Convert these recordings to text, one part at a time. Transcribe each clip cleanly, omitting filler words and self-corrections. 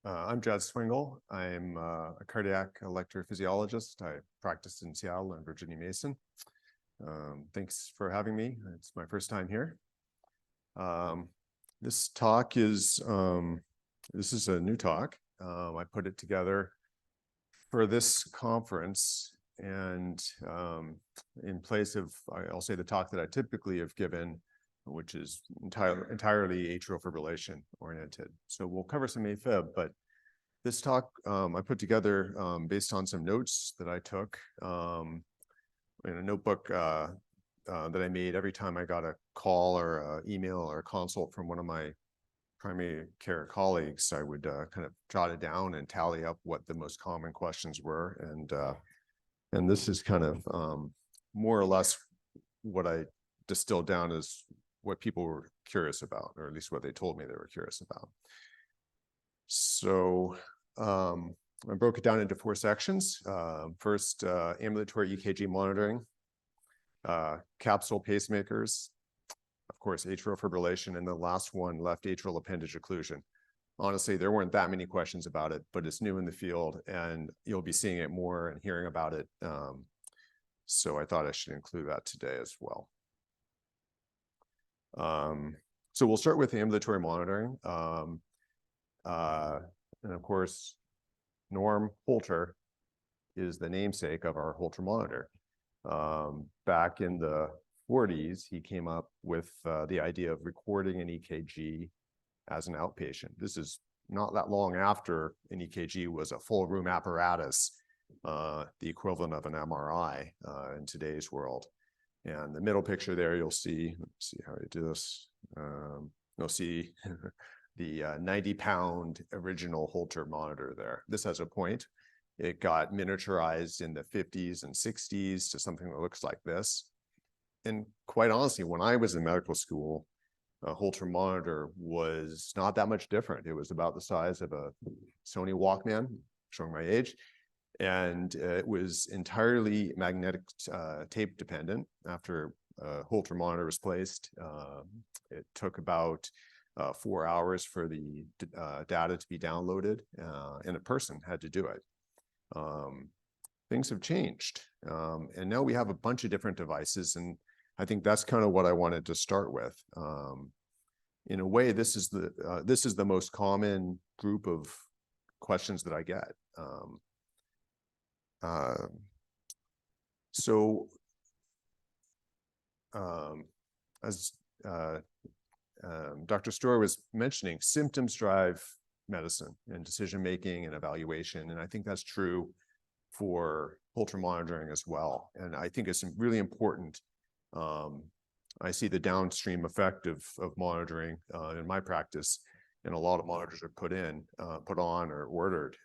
I'm Jad Swingle. I'm a cardiac electrophysiologist. I practiced in Seattle and Virginia Mason. Thanks for having me. It's my first time here. This talk is this is a new talk. I put it together for this conference, and in place of, I'll say, the talk that I typically have given, which is entirely atrial fibrillation oriented. So we'll cover some AFib, but this talk I put together based on some notes that I took in a notebook that I made every time I got a call or an email or a consult from one of my primary care colleagues. I would kind of jot it down and tally up what the most common questions were. And this is kind of more or less what I distilled down as what people were curious about, or at least what they told me they were curious about. So I broke it down into 4 sections. First, ambulatory EKG monitoring, capsule pacemakers, of course, atrial fibrillation, and the last one, left atrial appendage occlusion. Honestly, there weren't that many questions about it, but it's new in the field, and you'll be seeing it more and hearing about it. So I thought I should include that today as well. So we'll start with ambulatory monitoring. And of course, Norm Holter is the namesake of our Holter monitor. Back in the 40s, he came up with the idea of recording an EKG as an outpatient. This is not that long after an EKG was a full room apparatus, the equivalent of an MRI in today's world. And the middle picture there, you'll see, let's see how I do this. You'll see the 90-pound original Holter monitor there. This has a point. It got miniaturized in the 50s and 60s to something that looks like this. And quite honestly, when I was in medical school, a Holter monitor was not that much different. It was about the size of a Sony Walkman, showing my age. And it was entirely magnetic tape dependent. After a Holter monitor was placed, it took about 4 hours for the data to be downloaded, and a person had to do it. Things have changed, and now we have a bunch of different devices, and I think that's kind of what I wanted to start with. In a way, this is the most common group of questions that I get. As Dr. Storer was mentioning, symptoms drive medicine and decision-making and evaluation. And I think that's true for Holter monitoring as well. And I think it's really important. I see the downstream effect of monitoring in my practice, and a lot of monitors are put on or ordered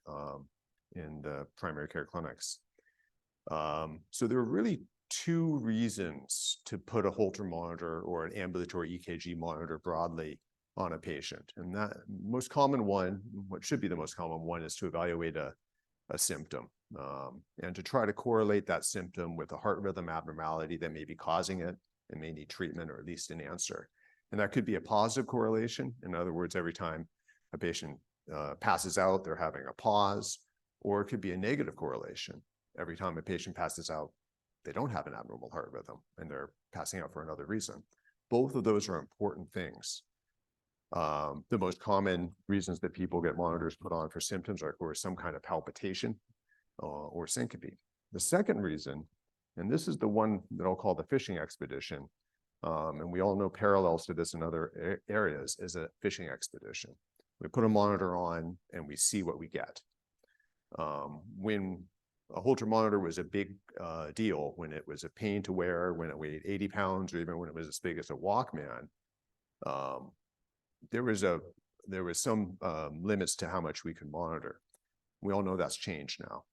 in the primary care clinics. So there are really 2 reasons to put a Holter monitor or an ambulatory EKG monitor broadly on a patient. And that most common one, what should be the most common one, is to evaluate a symptom and to try to correlate that symptom with a heart rhythm abnormality that may be causing it and may need treatment or at least an answer. And that could be a positive correlation. In other words, every time a patient passes out, they're having a pause, or it could be a negative correlation. Every time a patient passes out, they don't have an abnormal heart rhythm and they're passing out for another reason. Both of those are important things. The most common reasons that people get monitors put on for symptoms are, of course, some kind of palpitation or syncope. The second reason, and this is the one that I'll call the fishing expedition, and we all know parallels to this in other areas, is a fishing expedition. We put a monitor on and we see what we get. When a Holter monitor was a big deal, when it was a pain to wear, when it weighed 80 pounds, or even when it was as big as a Walkman, there was some limits to how much we could monitor. We all know that's changed now.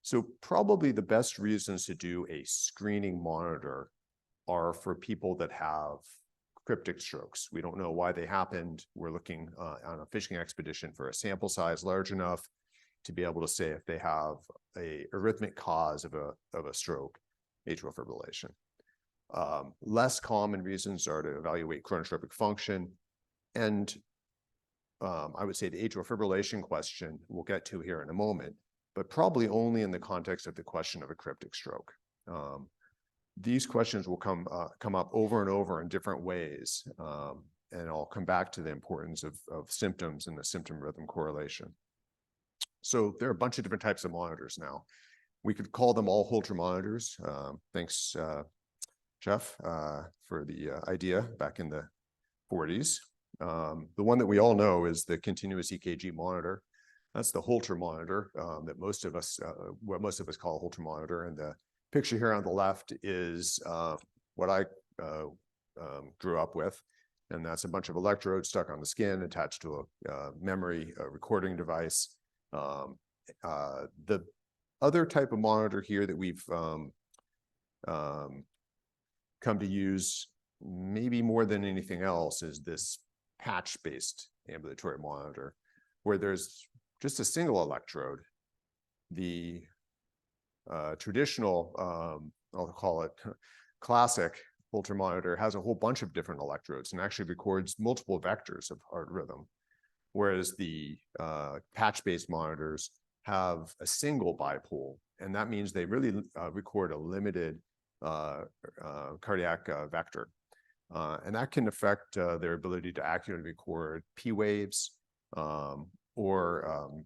So probably the best reasons to do a screening monitor are for people that have cryptic strokes. We don't know why they happened. We're looking on a fishing expedition for a sample size large enough to be able to say if they have a arrhythmic cause of a stroke, atrial fibrillation. Less common reasons are to evaluate chronotropic function, and I would say the atrial fibrillation question we'll get to here in a moment, but probably only in the context of the question of a cryptic stroke. These questions will come up over and over in different ways, and I'll come back to the importance of symptoms and the symptom rhythm correlation. So there are a bunch of different types of monitors now. We could call them all Holter monitors. Thanks, Jeff, for the idea back in the 40s. The one that we all know is the continuous EKG monitor. That's the Holter monitor that most of us call a Holter monitor. And the picture here on the left is what I grew up with. And that's a bunch of electrodes stuck on the skin attached to a memory recording device. The other type of monitor here that we've come to use maybe more than anything else is this patch-based ambulatory monitor, where there's just a single electrode. The traditional, I'll call it classic Holter monitor, has a whole bunch of different electrodes and actually records multiple vectors of heart rhythm, whereas the patch-based monitors have a single bipole, and that means they really record a limited cardiac vector. And that can affect their ability to accurately record P waves or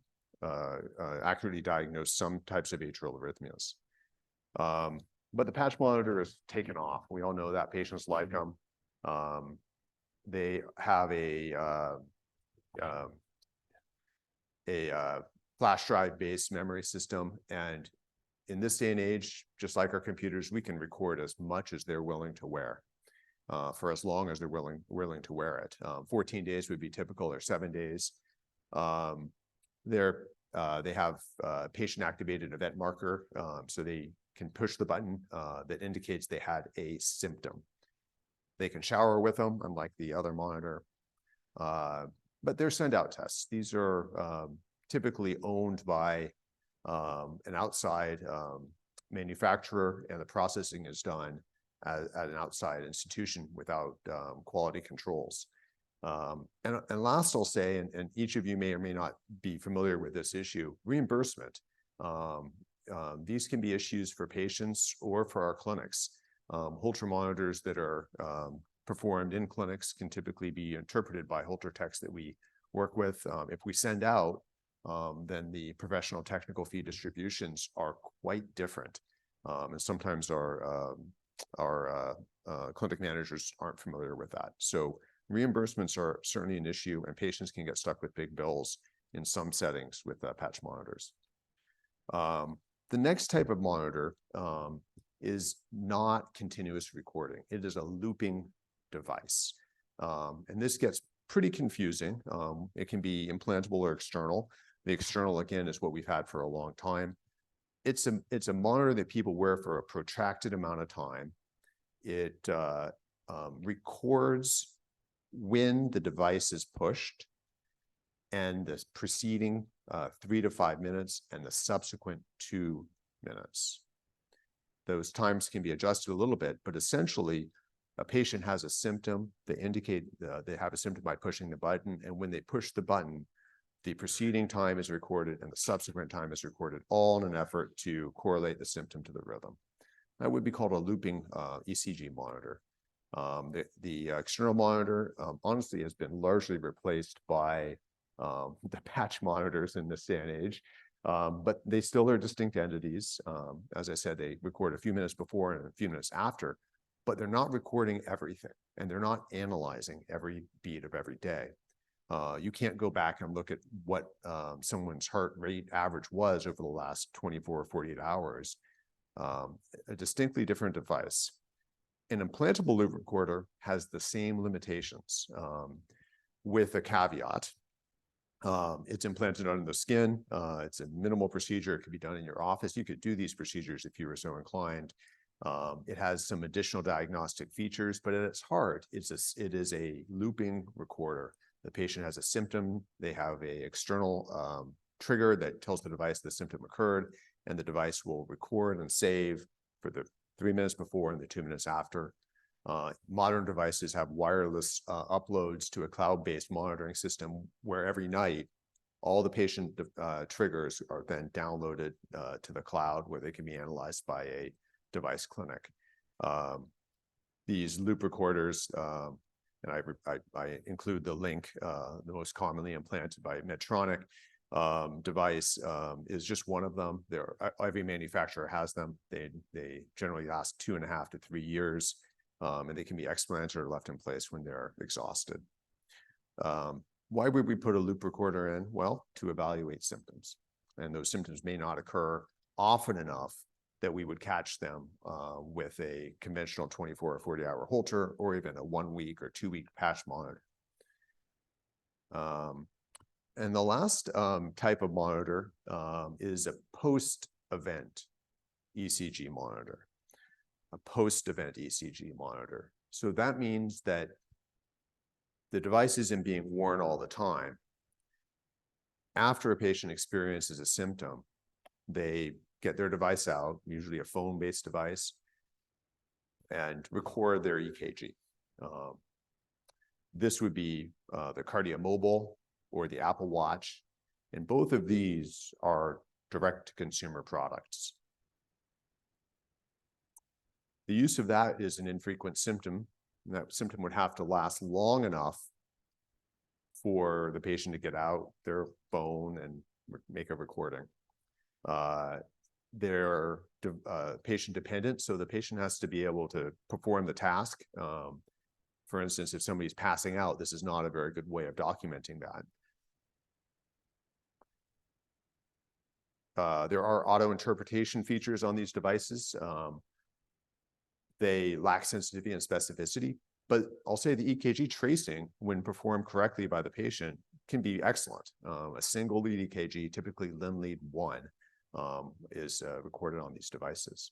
accurately diagnose some types of atrial arrhythmias. But the patch monitor is taken off. We all know that patients like them. They have a flash drive-based memory system, and in this day and age, just like our computers, we can record as much as they're willing to wear for as long as they're willing to wear it. 14 days would be typical, or 7 days. They have patient-activated event marker, so they can push the button that indicates they had a symptom. They can shower with them, unlike the other monitor. But they're send-out tests. These are typically owned by an outside manufacturer, and the processing is done at an outside institution without quality controls. And last, I'll say, and each of you may or may not be familiar with this issue, reimbursement. These can be issues for patients or for our clinics. Holter monitors that are performed in clinics can typically be interpreted by Holter techs that we work with. If we send out, then the professional technical fee distributions are quite different. And sometimes our clinic managers aren't familiar with that. So reimbursements are certainly an issue, and patients can get stuck with big bills in some settings with patch monitors. The next type of monitor is not continuous recording. It is a looping device. And this gets pretty confusing. It can be implantable or external. The external, again, is what we've had for a long time. It's a monitor that people wear for a protracted amount of time. It records when the device is pushed and the preceding 3 to 5 minutes and the subsequent 2 minutes. Those times can be adjusted a little bit, but essentially a patient has a symptom. They indicate they have a symptom by pushing the button, and when they push the button, the preceding time is recorded and the subsequent time is recorded, all in an effort to correlate the symptom to the rhythm. That would be called a looping ECG monitor. The external monitor, honestly, has been largely replaced by the patch monitors in this day and age, but they still are distinct entities. As I said, they record a few minutes before and a few minutes after, but they're not recording everything, and they're not analyzing every beat of every day. You can't go back and look at what someone's heart rate average was over the last 24 or 48 hours. A distinctly different device. An implantable loop recorder has the same limitations with a caveat. It's implanted under the skin. It's a minimal procedure. It could be done in your office. You could do these procedures if you were so inclined. It has some additional diagnostic features, but at its heart, it is a looping recorder. The patient has a symptom. They have an external trigger that tells the device the symptom occurred, and the device will record and save for the 3 minutes before and the 2 minutes after. Modern devices have wireless uploads to a cloud-based monitoring system where every night all the patient triggers are then downloaded to the cloud where they can be analyzed by a device clinic. These loop recorders, and I include the link, the most commonly implanted by Medtronic device is just one of them. Every manufacturer has them. They generally last 2.5 to 3 years, and they can be explanted or left in place when they're exhausted. Why would we put a loop recorder in? Well, to evaluate symptoms. And those symptoms may not occur often enough that we would catch them with a conventional 24 or 40-hour Holter, or even a 1-week or 2-week patch monitor. And the last type of monitor is a post-event ECG monitor, a post-event ECG monitor. So that means that the device isn't being worn all the time. After a patient experiences a symptom, they get their device out, usually a phone-based device, and record their EKG. This would be the KardioMobile or the Apple Watch, and both of these are direct-to-consumer products. The use of that is an infrequent symptom. That symptom would have to last long enough for the patient to get out their phone and make a recording. They're patient dependent, so the patient has to be able to perform the task. For instance, if somebody's passing out, this is not a very good way of documenting that. There are auto interpretation features on these devices. They lack sensitivity and specificity, but I'll say the EKG tracing, when performed correctly by the patient, can be excellent. A single lead EKG, typically limb lead 1, is recorded on these devices.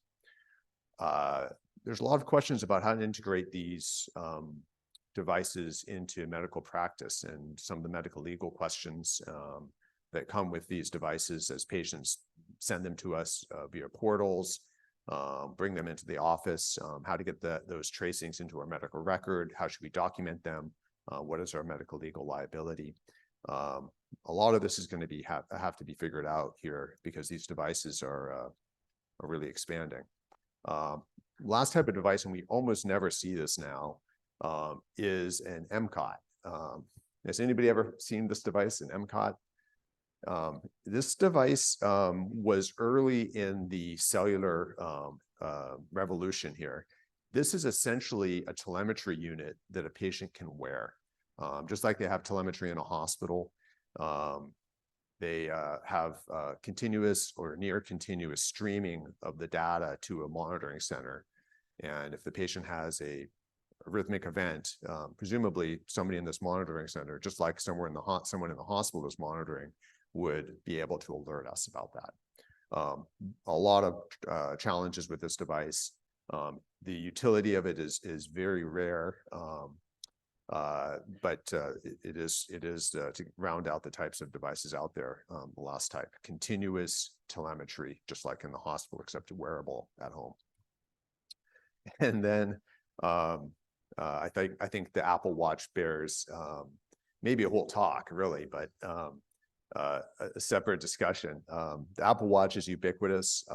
There's a lot of questions about how to integrate these devices into medical practice, and some of the medical legal questions that come with these devices as patients send them to us via portals, bring them into the office, how to get those tracings into our medical record, how should we document them, what is our medical legal liability. A lot of this is going to have to be figured out here because these devices are really expanding. Last type of device, and we almost never see this now, is an MCOT. Has anybody ever seen this device, an MCOT? This device was early in the cellular revolution here. This is essentially a telemetry unit that a patient can wear. Just like they have telemetry in a hospital, they have continuous or near continuous streaming of the data to a monitoring center. And if the patient has a arrhythmic event, presumably somebody in this monitoring center, just like someone in the hospital is monitoring, would be able to alert us about that. A lot of challenges with this device. The utility of it is very rare, but it is to round out the types of devices out there. The last type, continuous telemetry, just like in the hospital, except wearable at home. And then I think the Apple Watch bears maybe a whole talk, really, but a separate discussion. The Apple Watch is ubiquitous.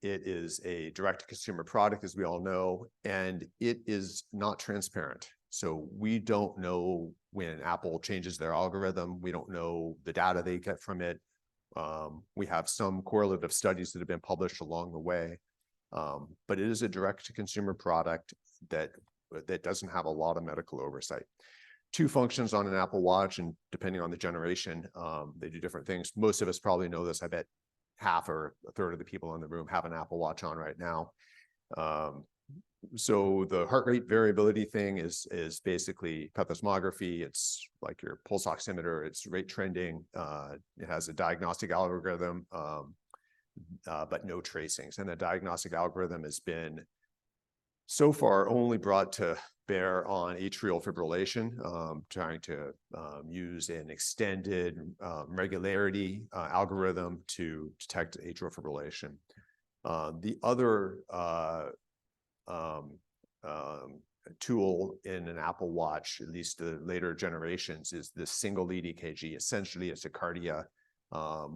It is a direct-to-consumer product, as we all know, and it is not transparent. So we don't know when Apple changes their algorithm. We don't know the data they get from it. We have some correlative studies that have been published along the way, but it is a direct-to-consumer product that doesn't have a lot of medical oversight. 2 functions on an Apple Watch, and depending on the generation, they do different things. Most of us probably know this. I bet half or a third of the people in the room have an Apple Watch on right now. So the heart rate variability thing is basically plethysmography. It's like your pulse oximeter. It's rate trending. It has a diagnostic algorithm, but no tracings. And the diagnostic algorithm has been so far only brought to bear on atrial fibrillation, trying to use an extended regularity algorithm to detect atrial fibrillation. The other tool in an Apple Watch, at least the later generations, is this single lead EKG. Essentially, it's a cardia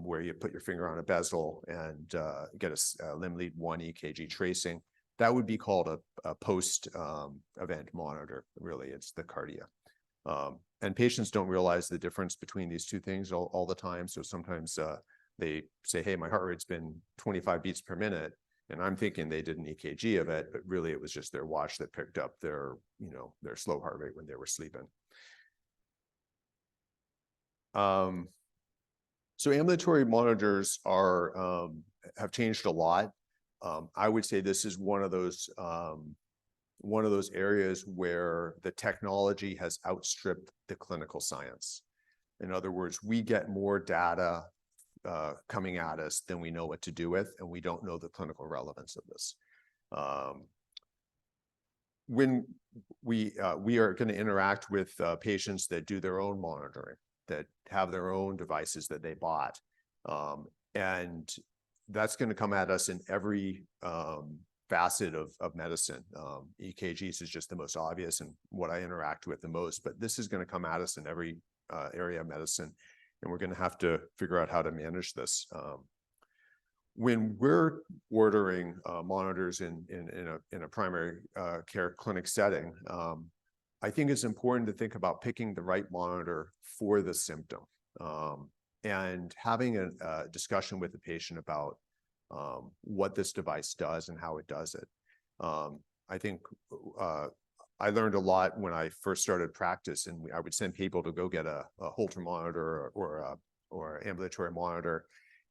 where you put your finger on a bezel and get a limb lead 1 EKG tracing. That would be called a post event monitor. Really, it's the cardia. And patients don't realize the difference between these two things all the time. So sometimes they say, hey, my heart rate's been 25 beats per minute. And I'm thinking they did an EKG of it, but really it was just their watch that picked up their, their slow heart rate when they were sleeping. So ambulatory monitors have changed a lot. I would say this is one of those areas where the technology has outstripped the clinical science. In other words, we get more data coming at us than we know what to do with, and we don't know the clinical relevance of this. When we are going to interact with patients that do their own monitoring, that have their own devices that they bought, and that's going to come at us in every facet of medicine. EKGs is just the most obvious and what I interact with the most, but this is going to come at us in every area of medicine, and we're going to have to figure out how to manage this. When we're ordering monitors in a primary care clinic setting, I think it's important to think about picking the right monitor for the symptom, and having a discussion with the patient about what this device does and how it does it. I think I learned a lot when I first started practice, and I would send people to go get a Holter monitor or ambulatory monitor,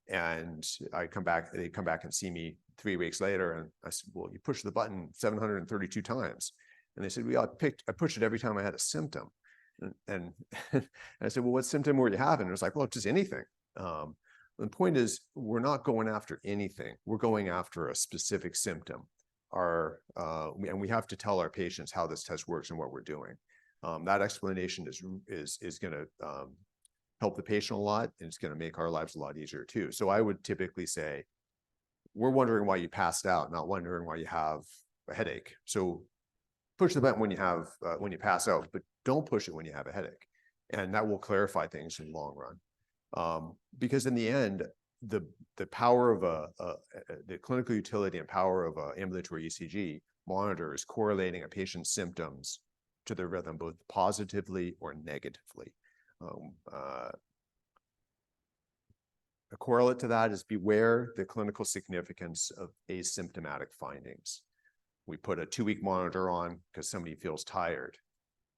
and they come back and see me 3 weeks later, and I said, well, you pushed the button 732 times. And they said, well, I pushed it every time I had a symptom. And I said, well, what symptom were you having? And it was like, well, just anything. The point is, we're not going after anything. We're going after a specific symptom. And we have to tell our patients how this test works and what we're doing. That explanation is going to help the patient a lot, and it's going to make our lives a lot easier too. So I would typically say, we're wondering why you passed out, not wondering why you have a headache. So push the button when you pass out, but don't push it when you have a headache. And that will clarify things in the long run. Because in the end, the power of the clinical utility and power of an ambulatory ECG monitor is correlating a patient's symptoms to their rhythm, both positively or negatively. A correlate to that is beware the clinical significance of asymptomatic findings. We put a 2-week monitor on because somebody feels tired,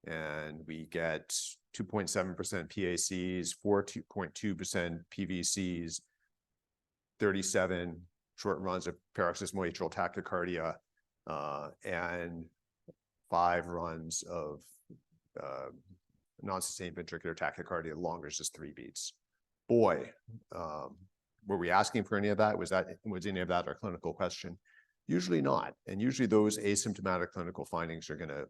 and we get 2.7% PACs, 4.2% PVCs, 37 short runs of paroxysmal atrial tachycardia, and 5 runs of non-sustained ventricular tachycardia, longer is just 3 beats. Boy, were we asking for any of that? Was any of that our clinical question? Usually not. And usually those asymptomatic clinical findings are going to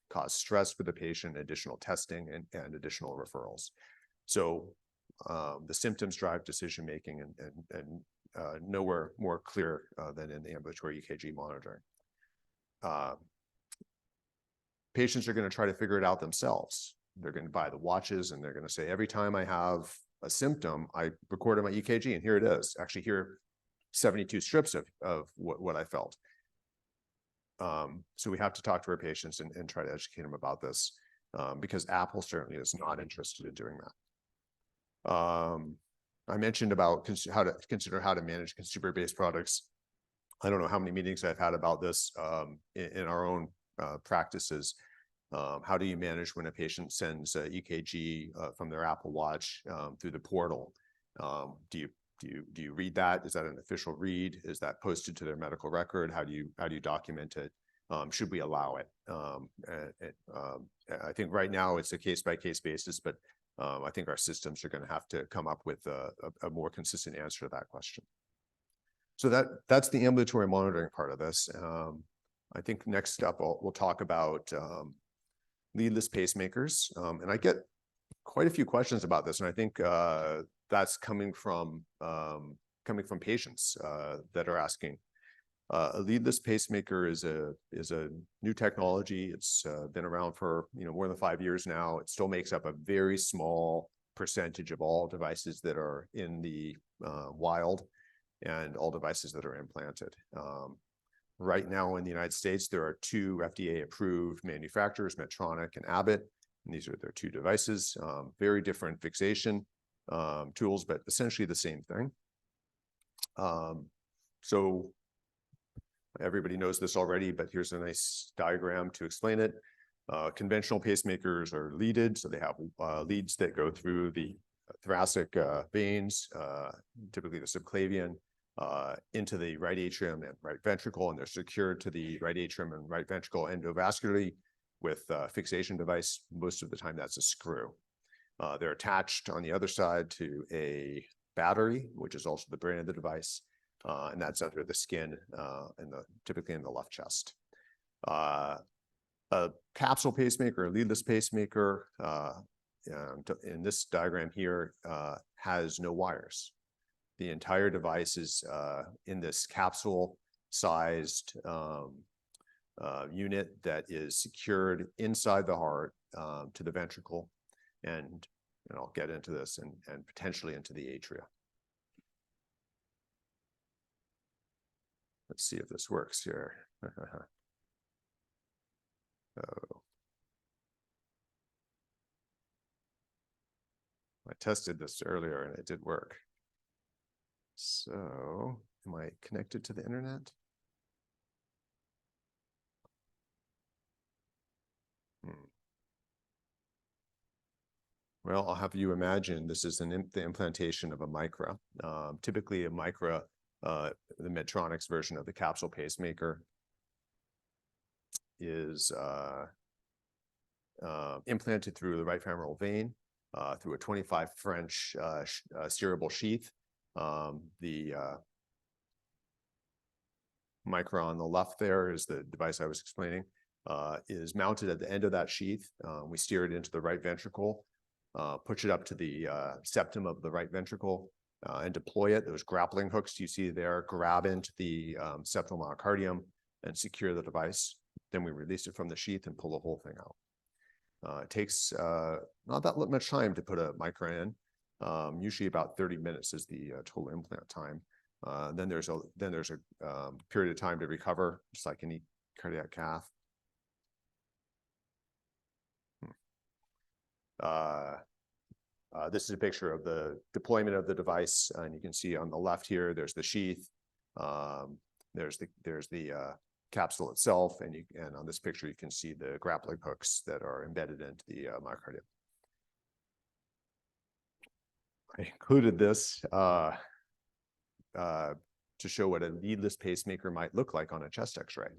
cause stress for the patient, additional testing, and additional referrals. So the symptoms drive decision-making, and nowhere more clear than in the ambulatory EKG monitoring. Patients are going to try to figure it out themselves. They're going to buy the watches, and they're going to say, every time I have a symptom, I recorded my EKG, and here it is. Actually, here are 72 strips of what I felt. So we have to talk to our patients and try to educate them about this, because Apple certainly is not interested in doing that. I mentioned about how to manage consumer-based products. I don't know how many meetings I've had about this in our own practices. How do you manage when a patient sends an EKG from their Apple Watch through the portal? Do you read that? Is that an official read? Is that posted to their medical record? How do you document it? Should we allow it? I think right now it's a case-by-case basis, but I think our systems are going to have to come up with a more consistent answer to that question. So that's the ambulatory monitoring part of this. I think next up we'll talk about leadless pacemakers, and I get quite a few questions about this, and I think that's coming from patients that are asking. A leadless pacemaker is a new technology. It's been around for more than 5 years now. It still makes up a very small percentage of all devices that are in the wild and all devices that are implanted. Right now in the United States, there are 2 FDA-approved manufacturers, Medtronic and Abbott, and these are their 2 devices. Very different fixation tools, but essentially the same thing. So everybody knows this already, but here's a nice diagram to explain it. Conventional pacemakers are leaded, so they have leads that go through the thoracic veins, typically the subclavian, into the right atrium and right ventricle, and they're secured to the right atrium and right ventricle endovascularly with a fixation device. Most of the time that's a screw. They're attached on the other side to a battery, which is also the brain of the device, and that's under the skin, typically in the left chest. A capsule pacemaker, a leadless pacemaker, in this diagram here, has no wires. The entire device is in this capsule-sized unit that is secured inside the heart to the ventricle, and I'll get into this, and potentially into the atria. Let's see if this works here. Oh. I tested this earlier and it did work. So, am I connected to the internet? Well, I'll have you imagine this is the implantation of a Micra. Typically a Micra, the Medtronic's version of the capsule pacemaker, is implanted through the right femoral vein, through a 25 French steerable sheath. The Micra on the left there is the device I was explaining, is mounted at the end of that sheath. We steer it into the right ventricle, push it up to the septum of the right ventricle, and deploy it. Those grappling hooks you see there grab into the septal myocardium and secure the device. Then we release it from the sheath and pull the whole thing out. It takes not that much time to put a Micra in. Usually about 30 minutes is the total implant time. Then there's a period of time to recover, just like any cardiac cath. This is a picture of the deployment of the device, and you can see on the left here, there's the sheath, there's the capsule itself, and on this picture you can see the grappling hooks that are embedded into the myocardium. I included this to show what a leadless pacemaker might look like on a chest X-ray.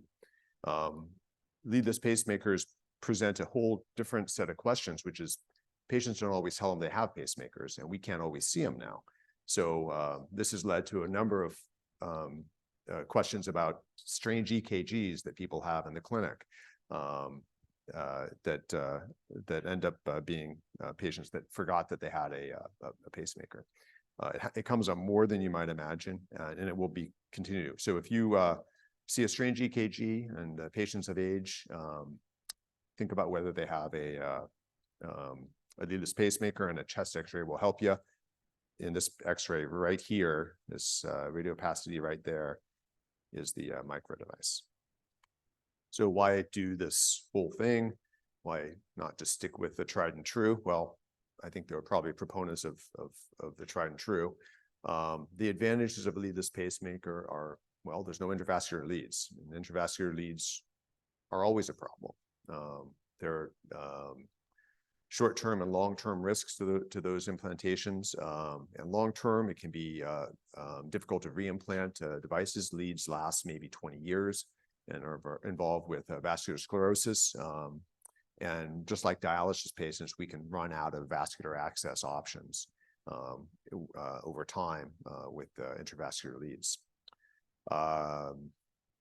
Leadless pacemakers present a whole different set of questions, which is patients don't always tell them they have pacemakers, and we can't always see them now. So this has led to a number of questions about strange EKGs that people have in the clinic that end up being patients that forgot that they had a pacemaker. It comes up more than you might imagine, and it will be continued. So if you see a strange EKG and patients of age, think about whether they have a leadless pacemaker, and a chest X-ray will help you. In this X-ray right here, this radio opacity right there is the Micra device. So why do this whole thing? Why not just stick with the tried and true? Well, I think there are probably proponents of the tried and true. The advantages of a leadless pacemaker are, well, there's no intravascular leads. And intravascular leads are always a problem. There are short-term and long-term risks to those implantations. And long-term, it can be difficult to reimplant devices. Leads last maybe 20 years and are involved with vascular sclerosis. And just like dialysis patients, we can run out of vascular access options over time with intravascular leads.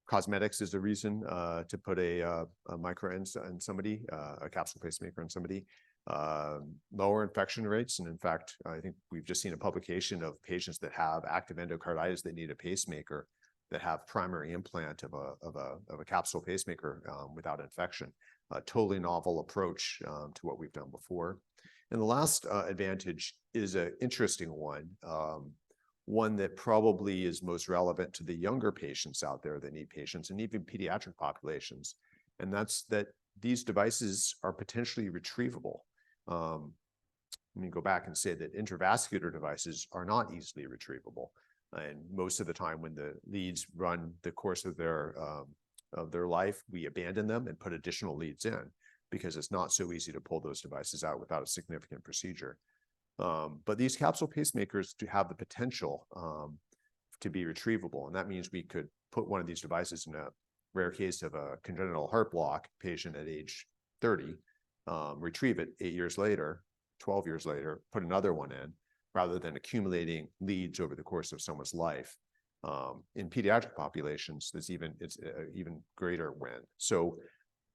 Cosmetics is a reason to put a Micra in somebody, a capsule pacemaker in somebody. Lower infection rates, and in fact, I think we've just seen a publication of patients that have active endocarditis that need a pacemaker, that have primary implant of a capsule pacemaker without infection. A totally novel approach to what we've done before. And the last advantage is an interesting one, one that probably is most relevant to the younger patients out there that need patients and even pediatric populations. And that's that these devices are potentially retrievable. Let me go back and say that intravascular devices are not easily retrievable. And most of the time when the leads run the course of their life, we abandon them and put additional leads in because it's not so easy to pull those devices out without a significant procedure. But these capsule pacemakers do have the potential to be retrievable. And that means we could put one of these devices in a rare case of a congenital heart block patient at age 30, retrieve it 8 years later, 12 years later, put another one in, rather than accumulating leads over the course of someone's life. In pediatric populations, it's even greater win. So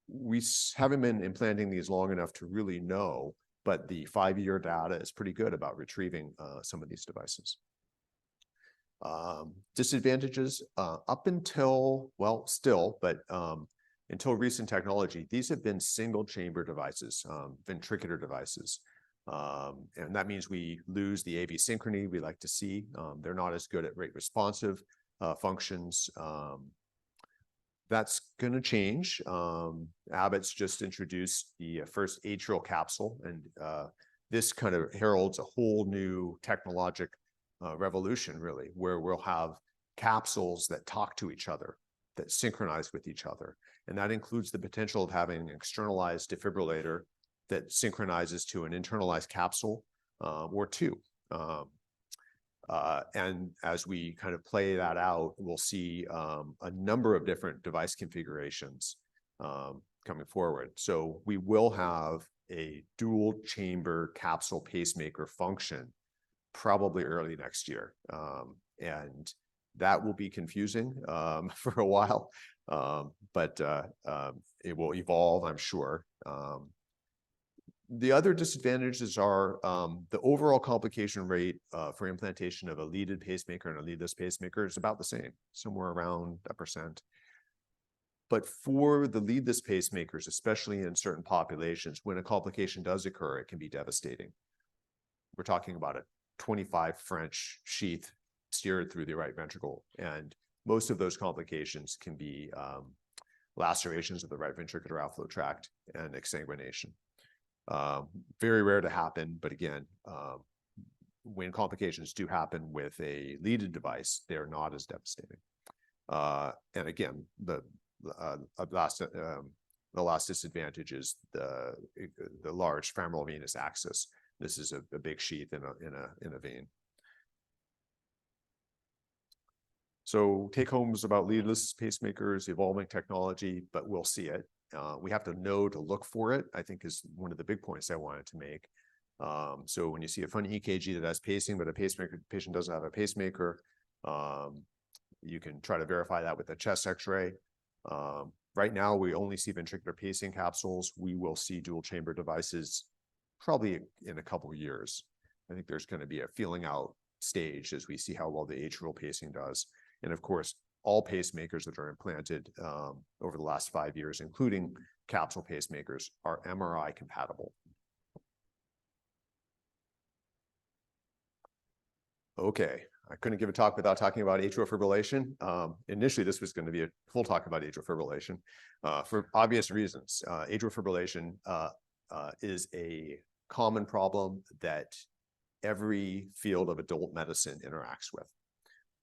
we haven't been implanting these long enough to really know, but the 5-year data is pretty good about retrieving some of these devices. Disadvantages up until, well, still, but until recent technology, these have been single chamber devices, ventricular devices. And that means we lose the AV synchrony we like to see. They're not as good at rate responsive functions. That's going to change. Abbott's just introduced the first atrial capsule, and this kind of heralds a whole new technologic revolution, really, where we'll have capsules that talk to each other, that synchronize with each other. And that includes the potential of having an externalized defibrillator that synchronizes to an internalized capsule or two. And as we kind of play that out, we'll see a number of different device configurations coming forward. So we will have a dual chamber capsule pacemaker function probably early next year. And that will be confusing for a while, but it will evolve, I'm sure. The other disadvantages are the overall complication rate for implantation of a leaded pacemaker and a leadless pacemaker is about the same, somewhere around 1%. But for the leadless pacemakers, especially in certain populations, when a complication does occur, it can be devastating. We're talking about a 25 French sheath steered through the right ventricle, and most of those complications can be lacerations of the right ventricular outflow tract and exsanguination. Very rare to happen, but again, when complications do happen with a leaded device, they're not as devastating. And again, the last disadvantage is the large femoral venous axis. This is a big sheath in a vein. So take homes about leadless pacemakers, evolving technology, but we'll see it. We have to know to look for it, I think, is one of the big points I wanted to make. So when you see a funny EKG that has pacing, but a patient doesn't have a pacemaker, you can try to verify that with a chest X-ray. Right now, we only see ventricular pacing capsules. We will see dual chamber devices probably in a couple of years. I think there's going to be a feeling out stage as we see how well the atrial pacing does. And of course, all pacemakers that are implanted over the last 5 years, including capsule pacemakers, are MRI compatible. Okay, I couldn't give a talk without talking about atrial fibrillation. Initially, this was going to be a full talk about atrial fibrillation for obvious reasons. Atrial fibrillation is a common problem that every field of adult medicine interacts with,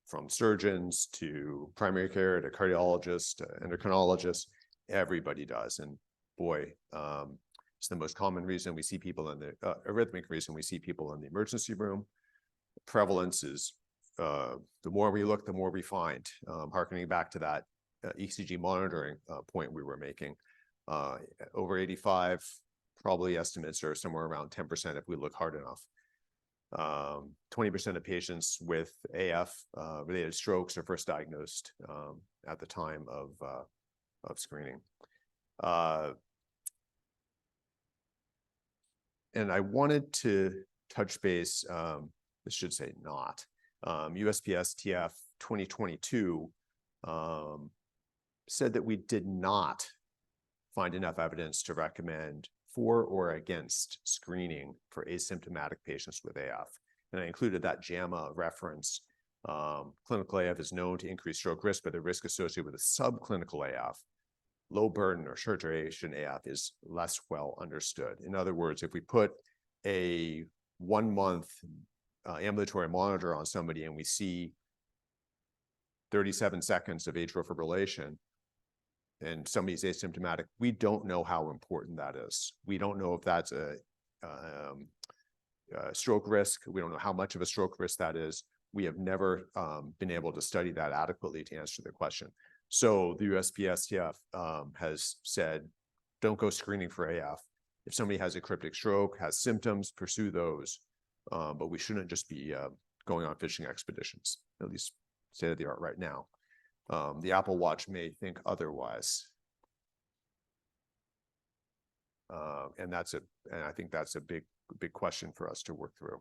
from surgeons to primary care to cardiologists to endocrinologists. Everybody does. And boy, it's the most common reason we see people in the arrhythmic reason we see people in the emergency room. Prevalence is the more we look, the more we find. Harkening back to that ECG monitoring point we were making, over 85, probably estimates are somewhere around 10% if we look hard enough. 20% of patients with AF related strokes are first diagnosed at the time of screening. And I wanted to touch base, this should say not, USPSTF 2022 said that we did not find enough evidence to recommend for or against screening for asymptomatic patients with AF. And I included that JAMA reference. Clinical AF is known to increase stroke risk, but the risk associated with a subclinical AF, low burden or short duration AF, is less well understood. In other words, if we put a 1-month ambulatory monitor on somebody and we see 37 seconds of atrial fibrillation and somebody's asymptomatic, we don't know how important that is. We don't know if that's a stroke risk. We don't know how much of a stroke risk that is. We have never been able to study that adequately to answer the question. So the USPSTF has said, don't go screening for AF. If somebody has a cryptic stroke, has symptoms, pursue those. But we shouldn't just be going on fishing expeditions, at least state of the art right now. The Apple Watch may think otherwise. And I think that's a big question for us to work through.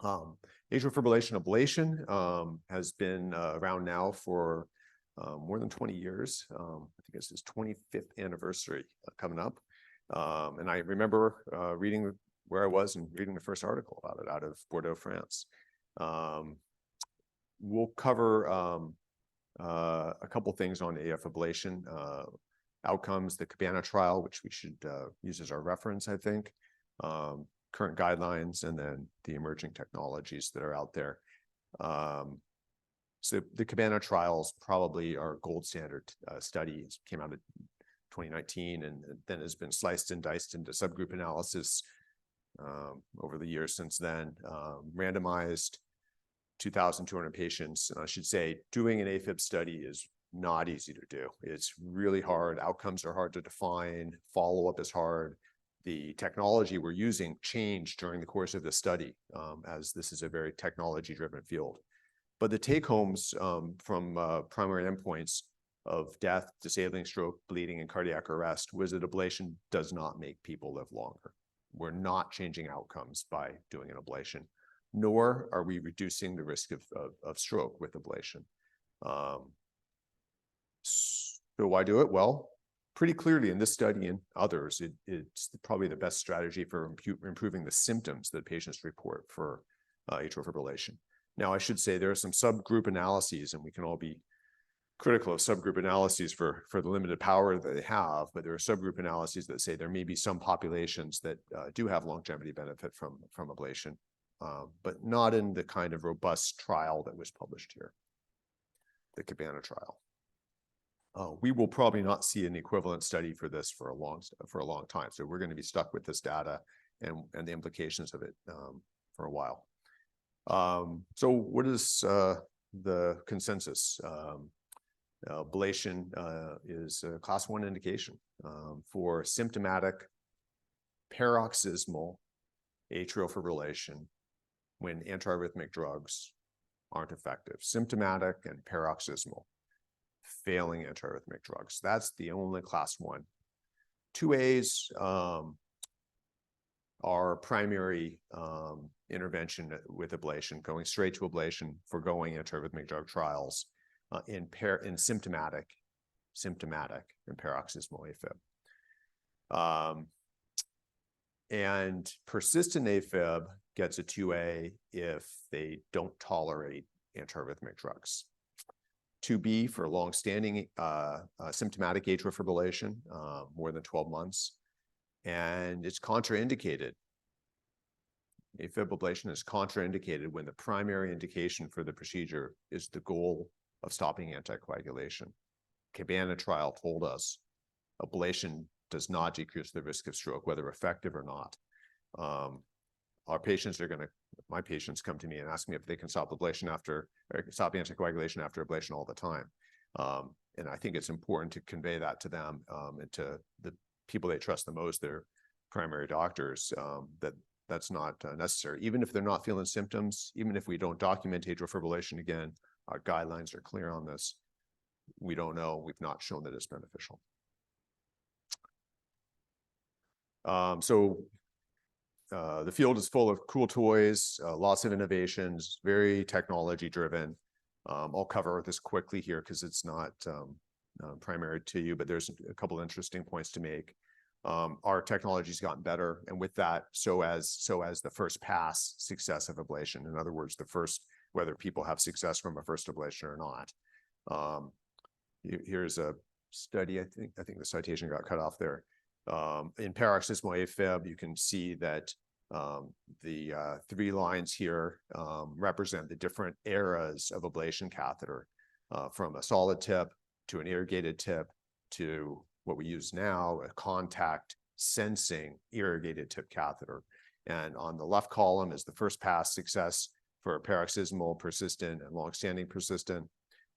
Atrial fibrillation ablation has been around now for more than 20 years. I think it's his 25th anniversary coming up. And I remember reading where I was and reading the first article about it out of Bordeaux, France. We'll cover a couple things on AF ablation outcomes, the Cabana trial, which we should use as our reference, I think, current guidelines, and then the emerging technologies that are out there. So the Cabana trials probably our gold standard study. It came out in 2019 and then has been sliced and diced into subgroup analysis over the years since then. Randomized 2,200 patients. And I should say doing an AFib study is not easy to do. It's really hard. Outcomes are hard to define. Follow-up is hard. The technology we're using changed during the course of the study, as this is a very technology-driven field. But the take-homes from primary endpoints of death, disabling stroke, bleeding, and cardiac arrest was that ablation does not make people live longer. We're not changing outcomes by doing an ablation, nor are we reducing the risk of stroke with ablation. So why do it? Well, pretty clearly in this study and others, it's probably the best strategy for improving the symptoms that patients report for atrial fibrillation. Now, I should say there are some subgroup analyses, and we can all be critical of subgroup analyses for the limited power that they have, but there are subgroup analyses that say there may be some populations that do have longevity benefit from ablation, but not in the kind of robust trial that was published here, the Cabana trial. We will probably not see an equivalent study for this for a long time. So we're going to be stuck with this data and the implications of it for a while. So what is the consensus? Ablation is a class 1 indication for symptomatic paroxysmal atrial fibrillation when antiarrhythmic drugs aren't effective. Symptomatic and paroxysmal, failing antiarrhythmic drugs. That's the only class 1. 2As are primary intervention with ablation, going straight to ablation, forgoing antiarrhythmic drug trials in symptomatic and paroxysmal AFib. And persistent AFib gets a 2A if they don't tolerate antiarrhythmic drugs. 2B for long-standing symptomatic atrial fibrillation, more than 12 months. And it's contraindicated. AFib ablation is contraindicated when the primary indication for the procedure is the goal of stopping anticoagulation. Cabana trial told us ablation does not decrease the risk of stroke, whether effective or not. My patients come to me and ask me if they can stop ablation stop anticoagulation after ablation all the time. And I think it's important to convey that to them and to the people they trust the most, their primary doctors, that's not necessary. Even if they're not feeling symptoms, even if we don't document atrial fibrillation again, our guidelines are clear on this. We don't know. We've not shown that it's beneficial. The field is full of cool toys, lots of innovations, very technology driven. I'll cover this quickly here because it's not primary to you, but there's a couple interesting points to make. Our technology's gotten better, and with that, so as the first pass success of ablation. In other words, the first, whether people have success from a first ablation or not. Here's a study. I think the citation got cut off there. In paroxysmal AFib, you can see that the 3 lines here represent the different eras of ablation catheter, from a solid tip to an irrigated tip to what we use now, a contact sensing irrigated tip catheter. And on the left column is the first pass success for paroxysmal, persistent, and long-standing persistent.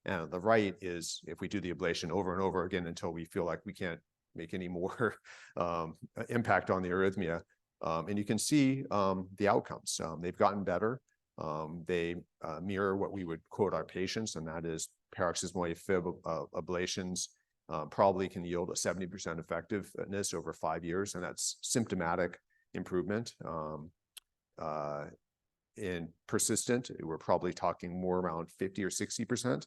And on the right is if we do the ablation over and over again until we feel like we can't make any more impact on the arrhythmia. And you can see the outcomes. They've gotten better. They mirror what we would quote our patients, and that is paroxysmal AFib ablations probably can yield a 70% effectiveness over 5 years, and that's symptomatic improvement. In persistent, we're probably talking more around 50 or 60%.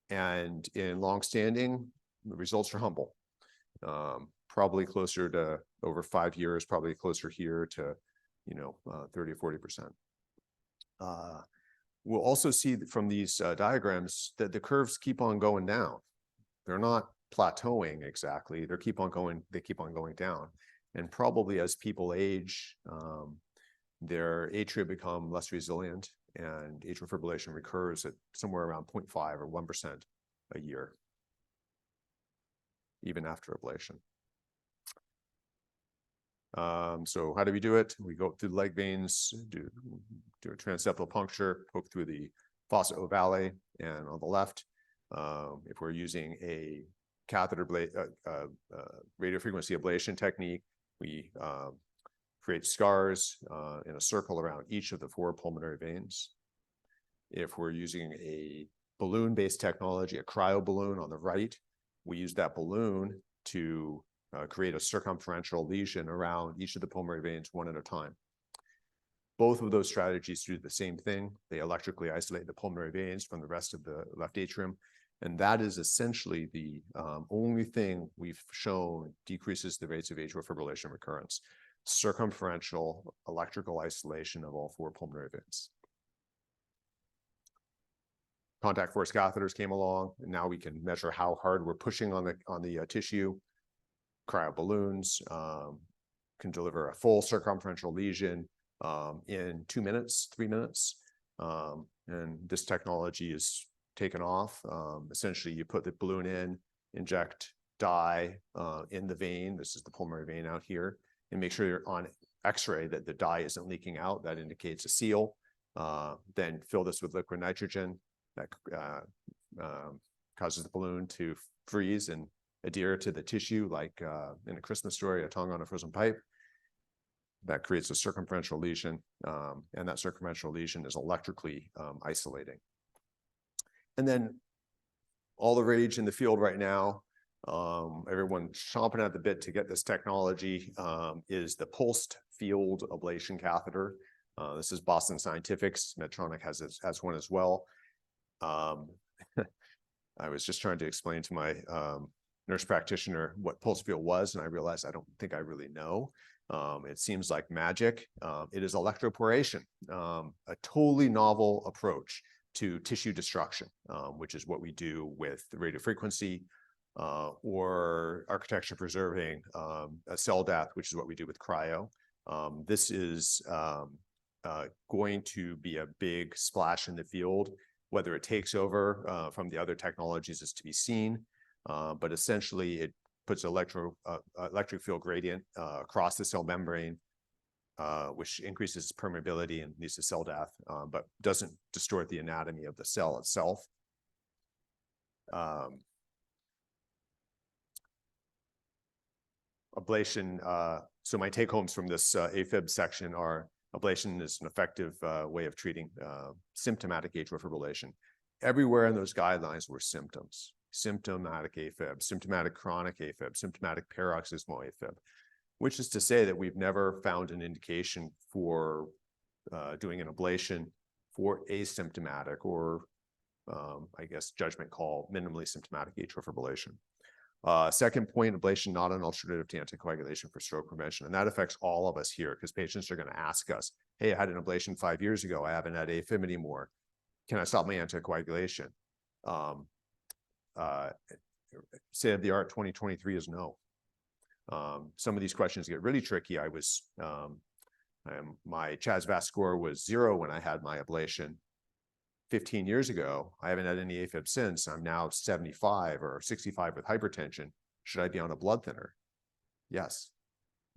And in long-standing, the results are humble. Probably closer to over 5 years, probably closer here to 30 or 40%. We'll also see from these diagrams that the curves keep on going down. They're not plateauing exactly. They keep on going down. And probably as people age, their atria become less resilient, and atrial fibrillation recurs at somewhere around 0.5 or 1% a year, even after ablation. So how do we do it? We go through the leg veins, do a transeptal puncture, poke through the fossa ovale, and on the left, if we're using a catheter radiofrequency ablation technique, we create scars in a circle around each of the 4 pulmonary veins. If we're using a balloon-based technology, a cryo balloon on the right, we use that balloon to create a circumferential lesion around each of the pulmonary veins one at a time. Both of those strategies do the same thing. They electrically isolate the pulmonary veins from the rest of the left atrium. And that is essentially the only thing we've shown decreases the rates of atrial fibrillation recurrence: circumferential electrical isolation of all 4 pulmonary veins. Contact force catheters came along, and now we can measure how hard we're pushing on the tissue. Cryo balloons can deliver a full circumferential lesion in 2 minutes, 3 minutes. And this technology is taken off. Essentially, you put the balloon in, inject dye in the vein. This is the pulmonary vein out here, and make sure you're on X-ray that the dye isn't leaking out. That indicates a seal. Then fill this with liquid nitrogen. That causes the balloon to freeze and adhere to the tissue, like in A Christmas Story, a tongue on a frozen pipe. That creates a circumferential lesion, and that circumferential lesion is electrically isolating. And then all the rage in the field right now, everyone chomping at the bit to get this technology, is the pulsed field ablation catheter. This is Boston Scientific's. Medtronic has one as well. I was just trying to explain to my nurse practitioner what pulse field was, and I realized I don't think I really know. It seems like magic. It is electroporation, a totally novel approach to tissue destruction, which is what we do with the radiofrequency, or architecture preserving a cell death, which is what we do with cryo. This is going to be a big splash in the field. Whether it takes over from the other technologies is to be seen, but essentially it puts electric field gradient across the cell membrane, which increases permeability and leads to cell death, but doesn't distort the anatomy of the cell itself. Ablation, so my take-homes from this AFib section are: ablation is an effective way of treating symptomatic atrial fibrillation. Everywhere in those guidelines were symptoms: symptomatic AFib, symptomatic chronic AFib, symptomatic paroxysmal AFib, which is to say that we've never found an indication for doing an ablation for asymptomatic or I guess judgment call minimally symptomatic atrial fibrillation. Second point, ablation not an alternative to anticoagulation for stroke prevention. And that affects all of us here because patients are going to ask us, hey, I had an ablation 5 years ago. I haven't had AFib anymore. Can I stop my anticoagulation? State of the art 2023 is no. Some of these questions get really tricky. My CHA2DS2-VASc score was 0 when I had my ablation 15 years ago. I haven't had any AFib since. I'm now 75 or 65 with hypertension. Should I be on a blood thinner? Yes,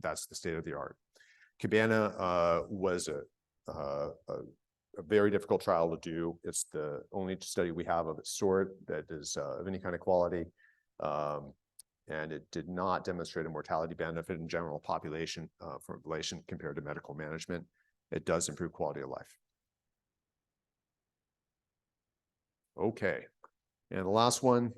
that's the state of the art. Cabana was a very difficult trial to do. It's the only study we have of its sort that is of any kind of quality. And it did not demonstrate a mortality benefit in general population for ablation compared to medical management. It does improve quality of life. Okay, and the last one,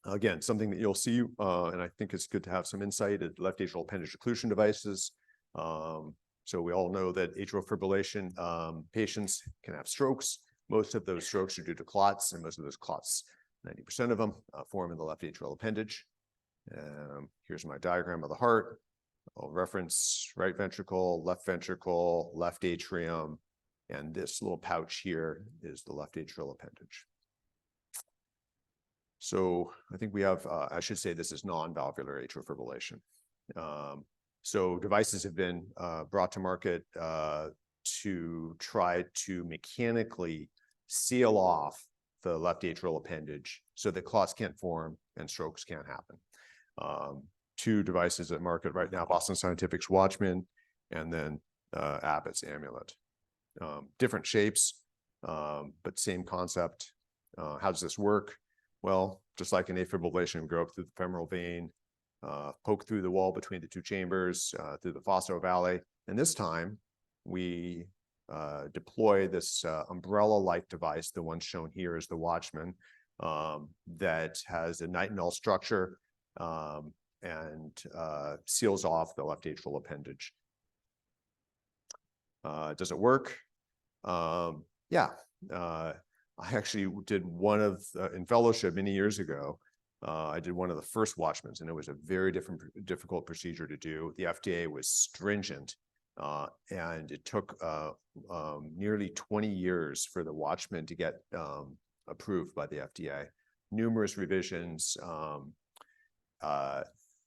again, something that you'll see, and I think it's good to have some insight at left atrial appendage occlusion devices. So we all know that atrial fibrillation patients can have strokes. Most of those strokes are due to clots, and most of those clots, 90% of them, form in the left atrial appendage. Here's my diagram of the heart. I'll reference right ventricle, left atrium, and this little pouch here is the left atrial appendage. So I think we have, I should say this is non-valvular atrial fibrillation. So devices have been brought to market to try to mechanically seal off the left atrial appendage so that clots can't form and strokes can't happen. 2 devices at market right now, Boston Scientific's Watchman and then Abbott's Amulet. Different shapes, but same concept. How does this work? Well, just like an afibrillation, go up through the femoral vein, poke through the wall between the 2 chambers, through the fossa ovale. And this time, we deploy this umbrella-like device. The one shown here is the Watchman, that has a nitinol structure and seals off the left atrial appendage. Does it work? Yeah. I actually did one of, in fellowship many years ago, I did one of the first Watchmans, and it was a very difficult procedure to do. The FDA was stringent, and it took nearly 20 years for the Watchman to get approved by the FDA. Numerous revisions.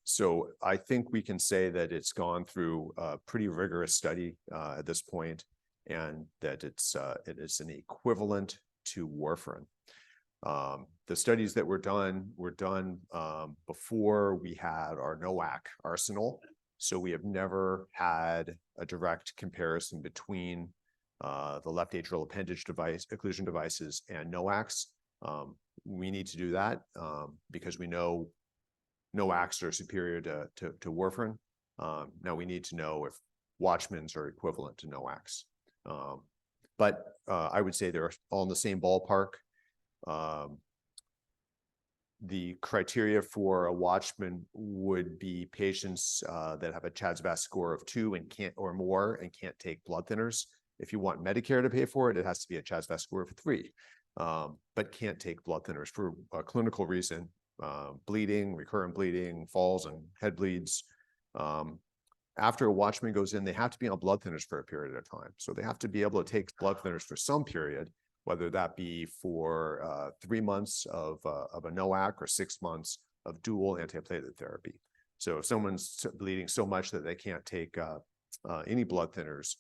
So I think we can say that it's gone through a pretty rigorous study at this point, and that it is an equivalent to warfarin. The studies that were done before we had our NOAC arsenal. So we have never had a direct comparison between the left atrial appendage device, occlusion devices, and NOACs. We need to do that because we know NOACs are superior to warfarin. Now we need to know if Watchmans are equivalent to NOACs. But I would say they're all in the same ballpark. The criteria for a Watchman would be patients that have a CHA2DS2-VASc score of 2 and can't or more and can't take blood thinners. If you want Medicare to pay for it, it has to be a CHA2DS2-VASc score of 3, but can't take blood thinners for a clinical reason, bleeding, recurrent bleeding, falls, and head bleeds. After a Watchman goes in, they have to be on blood thinners for a period of time. So they have to be able to take blood thinners for some period, whether that be for 3 months of a NOAC or 6 months of dual antiplatelet therapy. So if someone's bleeding so much that they can't take any blood thinners,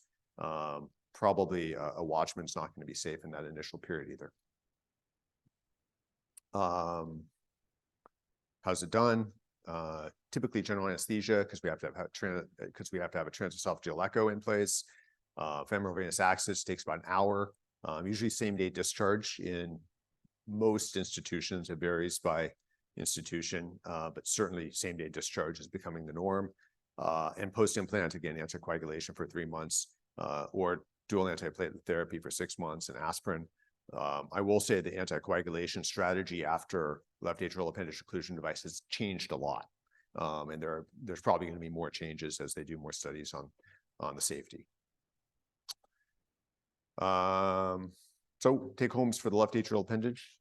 probably a Watchman's not going to be safe in that initial period either. How's it done? Typically general anesthesia because we have to have a transesophageal echo in place. Femoral venous access takes about an hour. Usually same-day discharge in most institutions. It varies by institution, but certainly same-day discharge is becoming the norm. And post-implant, again, anticoagulation for 3 months, or dual antiplatelet therapy for 6 months and aspirin. I will say the anticoagulation strategy after left atrial appendage occlusion device has changed a lot. And there's probably going to be more changes as they do more studies on the safety. So take homes for the left atrial appendage.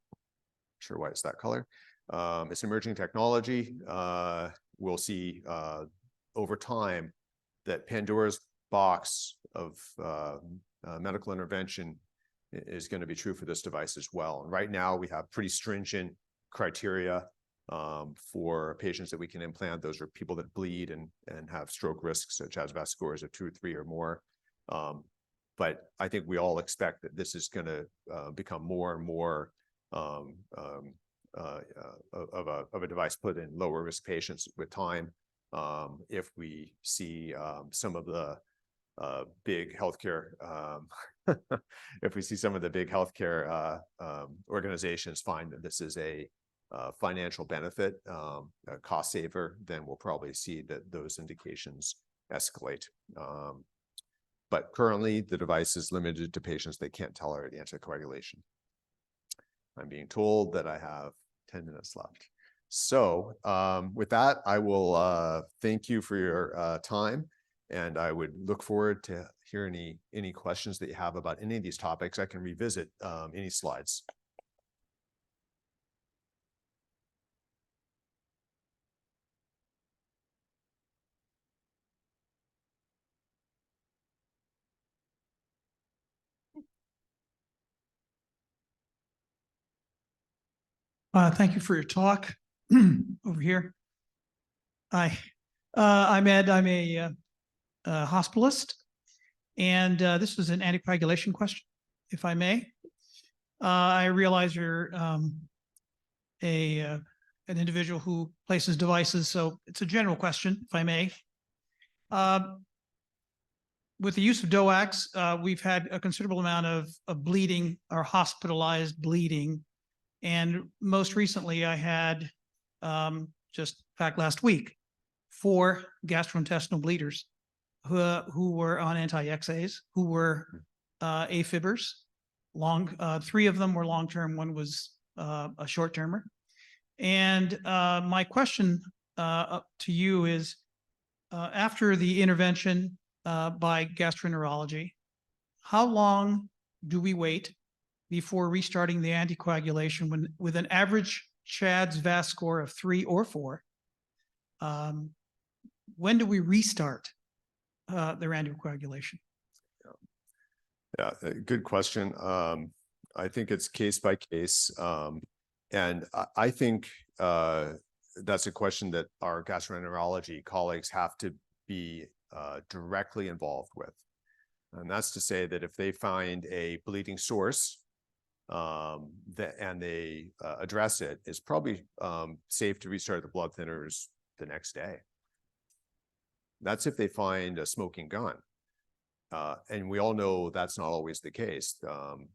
Sure why it's that color. It's emerging technology. We'll see over time that Pandora's box of medical intervention is going to be true for this device as well. And right now we have pretty stringent criteria for patients that we can implant. Those are people that bleed and have stroke risks, such as CHA2DS2-VASc scores of 2 or 3 or more. But I think we all expect that this is going to become more and more of a device put in lower risk patients with time. If we see some of the big healthcare, if we see some of the big healthcare organizations find that this is a financial benefit, a cost saver, then we'll probably see that those indications escalate. But currently, the device is limited to patients that can't tolerate anticoagulation. I'm being told that I have 10 minutes left. So with that, I will thank you for your time, and I would look forward to hearing any questions that you have about any of these topics. I can revisit any slides. Thank you for your talk. Over here. Hi, I'm Ed. I'm a hospitalist, and this is an anticoagulation question, if I may. I realize you're an individual who places devices, so it's a general question, if I may. With the use of DOACs, we've had a considerable amount of bleeding or hospitalized bleeding. And most recently, I had, just in fact, last week, 4 gastrointestinal bleeders who were on anti-XAs, who were AFibers. 3 of them were long-term, 1 was a short-termer. And my question to you is, after the intervention by gastroenterology, how long do we wait before restarting the anticoagulation with an average CHA2DS2-VASc score of 3 or 4? When do we restart their anticoagulation? Yeah, good question. I think it's case by case. And I think that's a question that our gastroenterology colleagues have to be directly involved with. And that's to say that if they find a bleeding source, and they address it, it's probably safe to restart the blood thinners the next day. That's if they find a smoking gun. And we all know that's not always the case.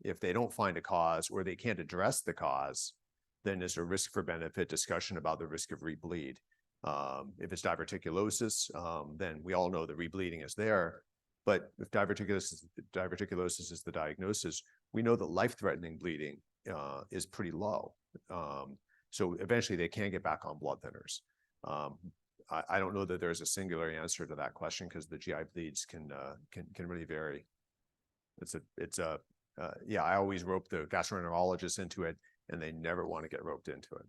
If they don't find a cause or they can't address the cause, then there's a risk for benefit discussion about the risk of rebleed. If it's diverticulosis, then we all know the rebleeding is there. But if diverticulosis is the diagnosis, we know that life-threatening bleeding is pretty low. So eventually they can get back on blood thinners. I don't know that there's a singular answer to that question because the GI bleeds can really vary. Yeah, I always rope the gastroenterologists into it, and they never want to get roped into it.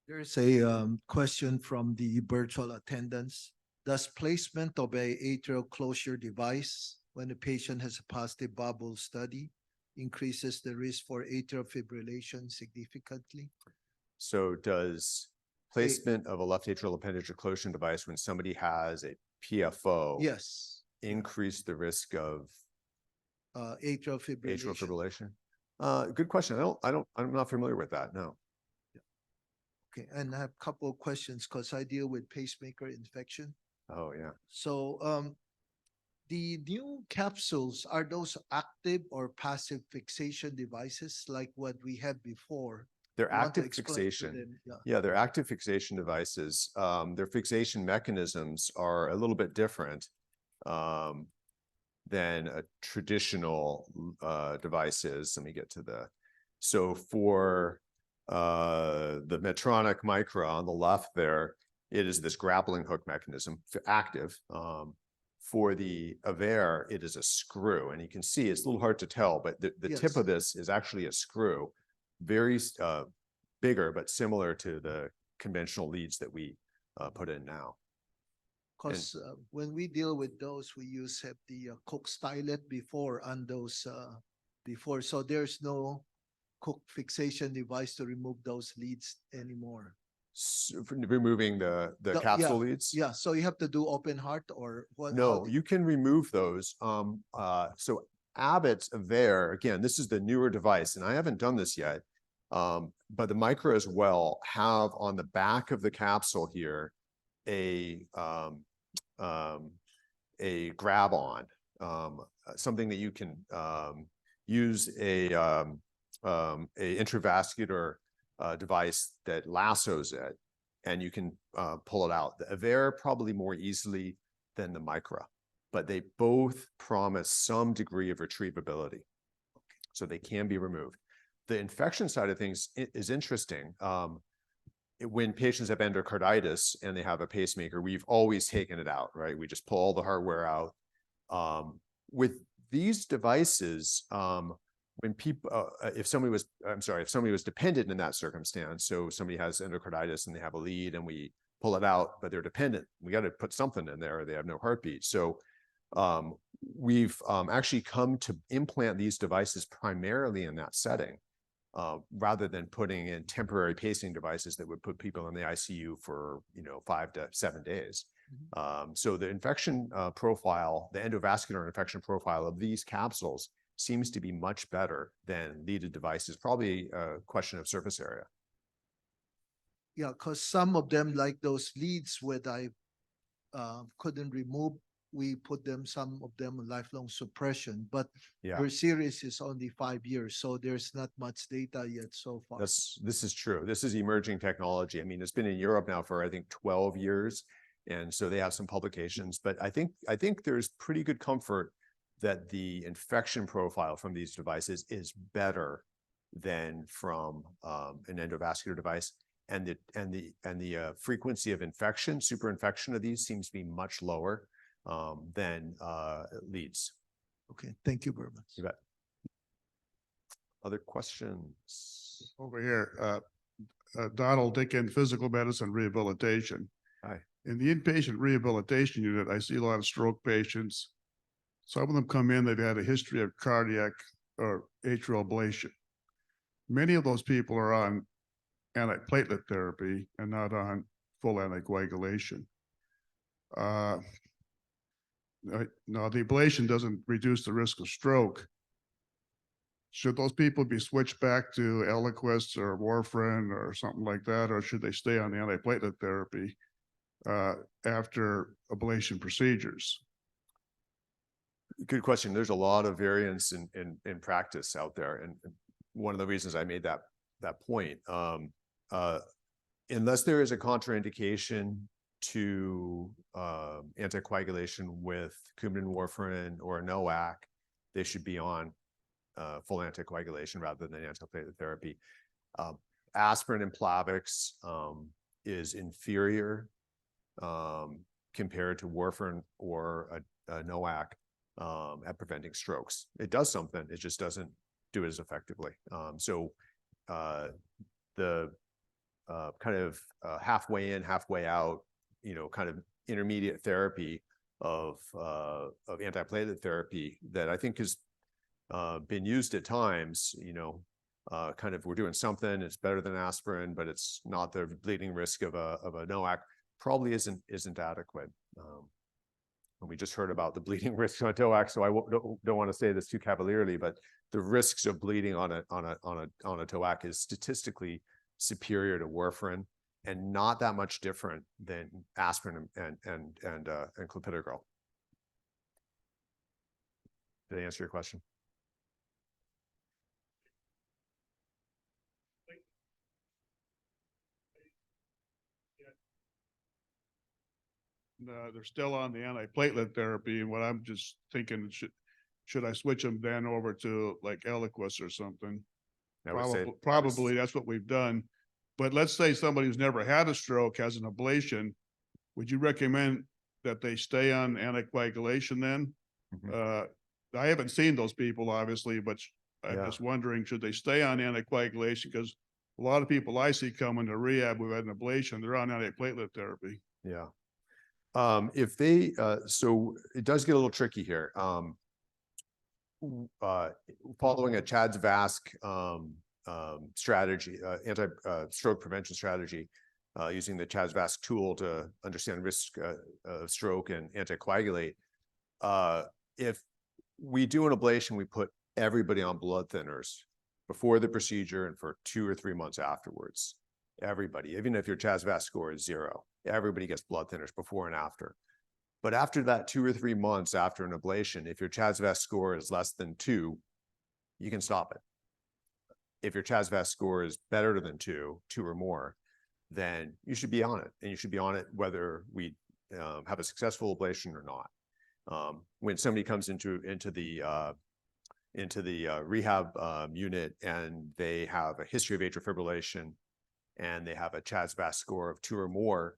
There's a question from the virtual attendants. Does placement of a atrial closure device when a patient has a positive bubble study increases the risk for atrial fibrillation significantly? So does placement of a left atrial appendage occlusion device when somebody has a PFO increase the risk of atrial fibrillation? Good question. I'm not familiar with that. No. Okay, and I have a couple of questions because I deal with pacemaker infection. Oh, yeah. So the new capsules, are those active or passive fixation devices like what we had before? They're active fixation. Yeah, they're active fixation devices. Their fixation mechanisms are a little bit different than a traditional device is. Let me get to the, so for the Medtronic Micra on the left there, it is this grappling hook mechanism, active. For the Avere, it is a screw, and you can see it's a little hard to tell, but the tip Yes. of this is actually a screw, very bigger, but similar to the conventional leads that we put in now. Because when we deal with those, we have the Cook stylet before on those before, so there's no Cook fixation device to remove those leads anymore. For removing the capsule leads? Yeah, so you have to do open heart or what? No, you can remove those. So Abbott's Avere, again, this is the newer device, and I haven't done this yet. But the Micra as well have on the back of the capsule here a grab on, something that you can use a intravascular device that lassos it, and you can pull it out. The Avere probably more easily than the Micra, but they both promise some degree of retrievability, so they can be removed. The infection side of things is interesting. When patients have endocarditis and they have a pacemaker, we've always taken it out, right? We just pull all the hardware out. With these devices, when people, if somebody was dependent in that circumstance, so somebody has endocarditis and they have a lead and we pull it out, but they're dependent, we got to put something in there or they have no heartbeat. So we've actually come to implant these devices primarily in that setting, rather than putting in temporary pacing devices that would put people in the ICU for 5 to 7 days. So the infection profile, the endovascular infection profile of these capsules seems to be much better than leaded devices, probably a question of surface area. Yeah, because some of them, like those leads where I couldn't remove, we put them, some of them lifelong suppression, but Yeah, your series is only 5 years, so there's not much data yet so far. this is true. This is emerging technology. I mean, it's been in Europe now for, I think, 12 years. And so they have some publications, but I think there's pretty good comfort that the infection profile from these devices is better than from an endovascular device, and the frequency of infection, superinfection of these, seems to be much lower than leads. Okay, thank you very much. You bet. Other questions? Over here, Donald Dickon, Physical Medicine Rehabilitation. Hi. In the inpatient rehabilitation unit, I see a lot of stroke patients. Some of them come in, they've had a history of cardiac or atrial ablation. Many of those people are on antiplatelet therapy and not on full anticoagulation. Now, the ablation doesn't reduce the risk of stroke. Should those people be switched back to Eliquis or warfarin or something like that, or should they stay on the antiplatelet therapy after ablation procedures? Good question. There's a lot of variance in practice out there, and one of the reasons I made that point, unless there is a contraindication to anticoagulation with Coumadin, warfarin, or a NOAC, they should be on full anticoagulation rather than antiplatelet therapy. Aspirin and Plavix is inferior compared to warfarin or a NOAC at preventing strokes. It does something, it just doesn't do it as effectively. So the kind of halfway in, halfway out, kind of intermediate therapy of antiplatelet therapy that I think has been used at times, kind of, we're doing something, it's better than aspirin, but it's not the bleeding risk of a NOAC, probably isn't adequate. And we just heard about the bleeding risk on a NOAC, so I don't want to say this too cavalierly, but the risks of bleeding on a NOAC is statistically superior to warfarin and not that much different than aspirin and clopidogrel. Did I answer your question? They're still on the antiplatelet therapy, and what I'm just thinking, should I switch them then over to like Eliquis or something? Probably that's what we've done. But let's say somebody who's never had a stroke has an ablation. Would you recommend that they stay on anticoagulation then? Mhm. I haven't seen those people obviously, but I'm Yeah. just wondering, should they stay on anticoagulation? Because a lot of people I see coming to rehab who had an ablation, they're on antiplatelet therapy. Yeah. If they, so it does get a little tricky here. Following a Chad's Vask strategy, stroke prevention strategy, using the Chad's Vask tool to understand risk of stroke and anticoagulate. If we do an ablation, we put everybody on blood thinners before the procedure and for 2 or 3 months afterwards. Everybody, even if your Chad's Vask score is 0, everybody gets blood thinners before and after. But after that 2 or 3 months after an ablation, if your Chad's Vask score is less than 2, you can stop it. If your Chad's Vask score is better than 2 or more, then you should be on it, and you should be on it whether we have a successful ablation or not. When somebody comes into the rehab unit and they have a history of atrial fibrillation and they have a Chad's Vask score of 2 or more,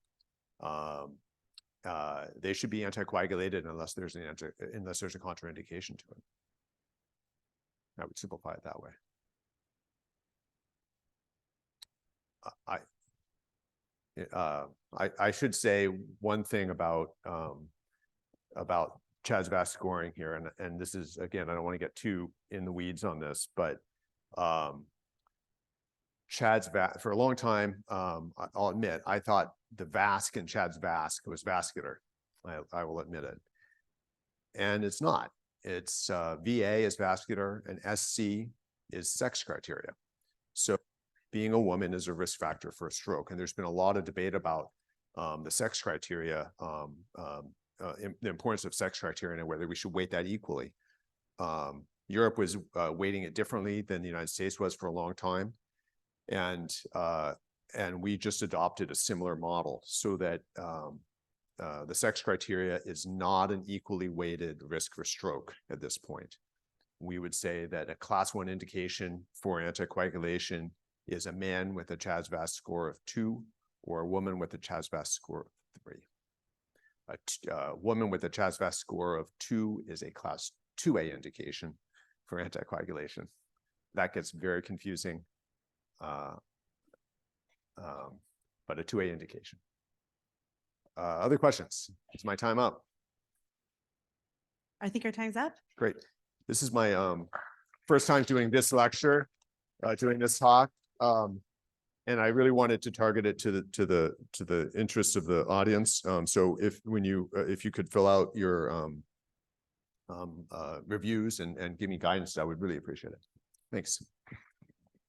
they should be anticoagulated unless there's a contraindication to it. I would simplify it that way. I should say one thing about Chad's Vask scoring here, and this is, again, I don't want to get too in the weeds on this, but Chad's Vask, for a long time, I'll admit, I thought the Vask in Chad's Vask was vascular. I will admit it. And it's not. It's VA is vascular and SC is sex criteria. So being a woman is a risk factor for a stroke. And there's been a lot of debate about the sex criteria, the importance of sex criteria and whether we should weight that equally. Europe was weighting it differently than the United States was for a long time. And we just adopted a similar model so that the sex criteria is not an equally weighted risk for stroke at this point. We would say that a class 1 indication for anticoagulation is a man with a Chad's Vask score of 2 or a woman with a Chad's Vask score of 3. A woman with a Chad's Vask score of 2 is a class 2A indication for anticoagulation. That gets very confusing. But a 2A indication. Other questions? Is my time up? I think our time's up. Great. This is my first time doing this lecture, doing this talk, and I really wanted to target it to the interests of the audience. So if you could fill out your reviews and give me guidance, I would really appreciate it. Thanks.